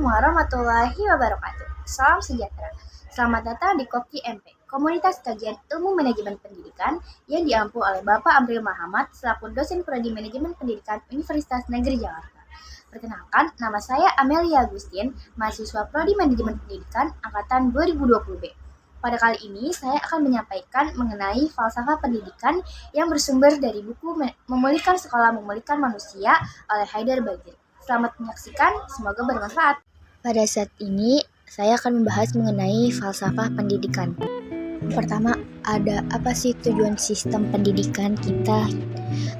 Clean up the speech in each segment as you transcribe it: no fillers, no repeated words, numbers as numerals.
Assalamualaikum warahmatullahi wabarakatuh. Salam sejahtera. Selamat datang di Koki MP, komunitas kajian ilmu manajemen pendidikan yang diampu oleh Bapak Amril Muhammad selaku dosen prodi manajemen pendidikan Universitas Negeri Jakarta. Perkenalkan, nama saya Amelia Agustin, mahasiswa prodi manajemen pendidikan angkatan 2020B. Pada kali ini saya akan menyampaikan mengenai falsafah pendidikan yang bersumber dari buku Memulihkan Sekolah Memulihkan Manusia oleh Haidar Bagir. Selamat menyaksikan, semoga bermanfaat. Pada saat ini, saya akan membahas mengenai falsafah pendidikan. Pertama, ada apa sih tujuan sistem pendidikan kita?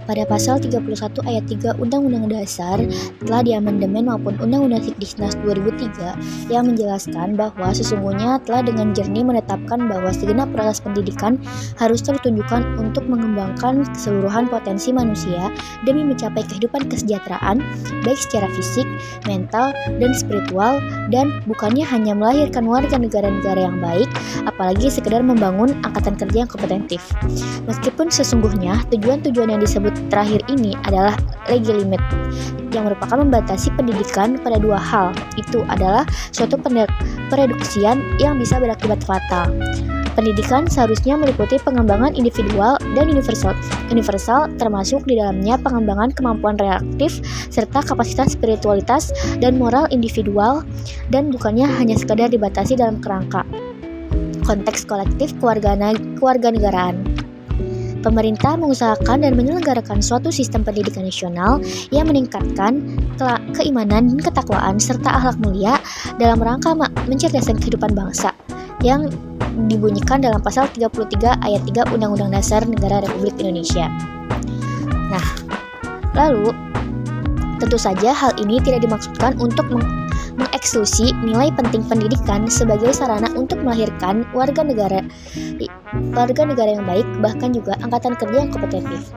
Pada pasal 31 ayat 3 Undang-Undang Dasar telah diamandemen maupun Undang-Undang Diknas 2003 yang menjelaskan bahwa sesungguhnya telah dengan jernih menetapkan bahwa segenap proses pendidikan harus tertunjukkan untuk mengembangkan keseluruhan potensi manusia demi mencapai kehidupan kesejahteraan baik secara fisik, mental, dan spiritual, dan bukannya hanya melahirkan warga negara-negara yang baik, apalagi sekedar membangun angkatan kerja yang kompetitif. Meskipun sesungguhnya tujuan-tujuan yang disebut terakhir ini adalah legilimit yang merupakan membatasi pendidikan pada dua hal. Itu adalah suatu pereduksian yang bisa berakibat fatal. Pendidikan seharusnya meliputi pengembangan individual dan universal termasuk di dalamnya pengembangan kemampuan reaktif serta kapasitas spiritualitas dan moral individual dan bukannya hanya sekadar dibatasi dalam kerangka konteks kolektif kewarganegaraan. Pemerintah mengusahakan dan menyelenggarakan suatu sistem pendidikan nasional yang meningkatkan keimanan dan ketakwaan serta akhlak mulia dalam rangka mencerdaskan kehidupan bangsa yang dibunyikan dalam pasal 33 ayat 3 Undang-Undang Dasar Negara Republik Indonesia. Nah, lalu tentu saja hal ini tidak dimaksudkan untuk mengeksklusi nilai penting pendidikan sebagai sarana untuk melahirkan warga negara yang baik, bahkan juga angkatan kerja yang kompetitif.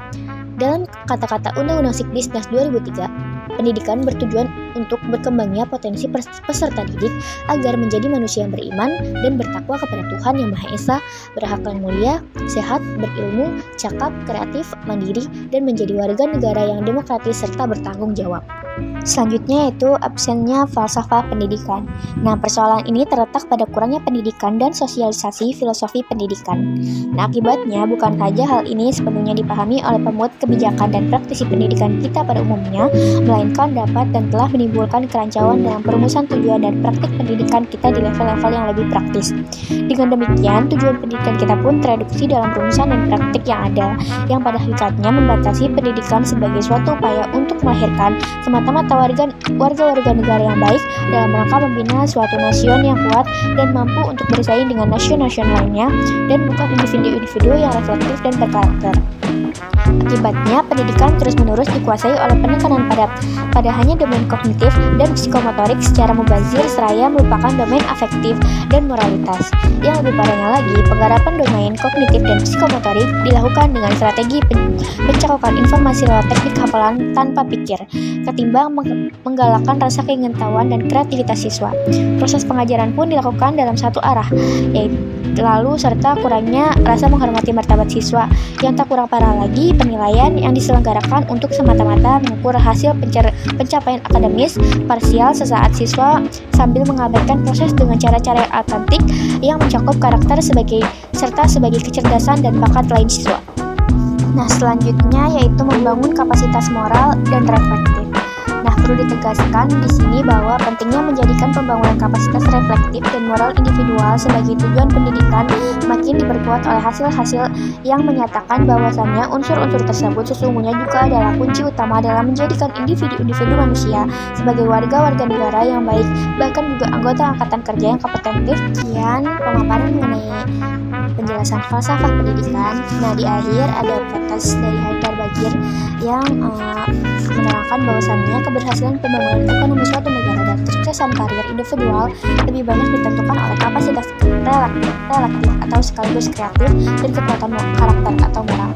Dalam kata-kata Undang-Undang Diknas 2003, pendidikan bertujuan untuk berkembangnya potensi peserta didik agar menjadi manusia yang beriman dan bertakwa kepada Tuhan Yang Maha Esa, berakhlak mulia, sehat, berilmu, cakap, kreatif, mandiri, dan menjadi warga negara yang demokratis serta bertanggung jawab. Selanjutnya yaitu absennya falsafah pendidikan. Nah, persoalan ini terletak pada kurangnya pendidikan dan sosialisasi filosofi pendidikan. Nah, akibatnya bukan saja hal ini sepenuhnya dipahami oleh pembuat kebijakan dan praktisi pendidikan kita pada umumnya, melainkan dapat dan telah menimbulkan kerancuan dalam perumusan tujuan dan praktik pendidikan kita di level-level yang lebih praktis. Dengan demikian, tujuan pendidikan kita pun tereduksi dalam rumusan dan praktik yang ada, yang pada hakikatnya membatasi pendidikan sebagai suatu upaya untuk melahirkan semata-mata warga-warga negara yang baik dalam rangka membina suatu nasion yang kuat dan mampu untuk bersaing dengan nasion-nasion lainnya, dan bukan individu-individu yang reflektif dan berkarakter. Akibatnya, pendidikan terus-menerus dikuasai oleh penekanan pada hanya domain kognitif dan psikomotorik secara mubazir seraya melupakan domain afektif dan moralitas. Yang lebih parahnya lagi, penggarapan domain kognitif dan psikomotorik dilakukan dengan strategi pencakapan informasi lewat teknik hafalan tanpa pikir, ketimbang menggalakkan rasa keingintahuan dan kreativitas siswa. Proses pengajaran pun dilakukan dalam satu arah, yaitu lalu serta kurangnya rasa menghormati martabat siswa. Yang tak kurang parah lagi, penilaian yang diselenggarakan untuk semata-mata mengukur hasil pencapaian akademis parsial sesaat siswa sambil mengabaikan proses dengan cara-cara yang autentik yang mencakup karakter serta sebagai kecerdasan dan bakat lain siswa. Nah, selanjutnya yaitu membangun kapasitas moral dan reflektif. Nah, perlu ditegaskan di sini bahwa pentingnya menjadikan pembangunan kapasitas reflektif dan moral individual sebagai tujuan pendidikan makin diperkuat oleh hasil-hasil yang menyatakan bahwasannya unsur-unsur tersebut sesungguhnya juga adalah kunci utama dalam menjadikan individu-individu manusia sebagai warga-warga negara yang baik, bahkan juga anggota angkatan kerja yang kompetitif. Sekian pemaparan mengenai penjelasan falsafah pendidikan. Nah, di akhir ada protes dari Haidar Bagir yang menerangkan bahwasannya keberhasilan pembangunan ekonomi suatu negara dan kesuksesan karir individual lebih banyak ditentukan oleh kapasitas relatif atau sekaligus kreatif dan kekuatan karakter atau moral.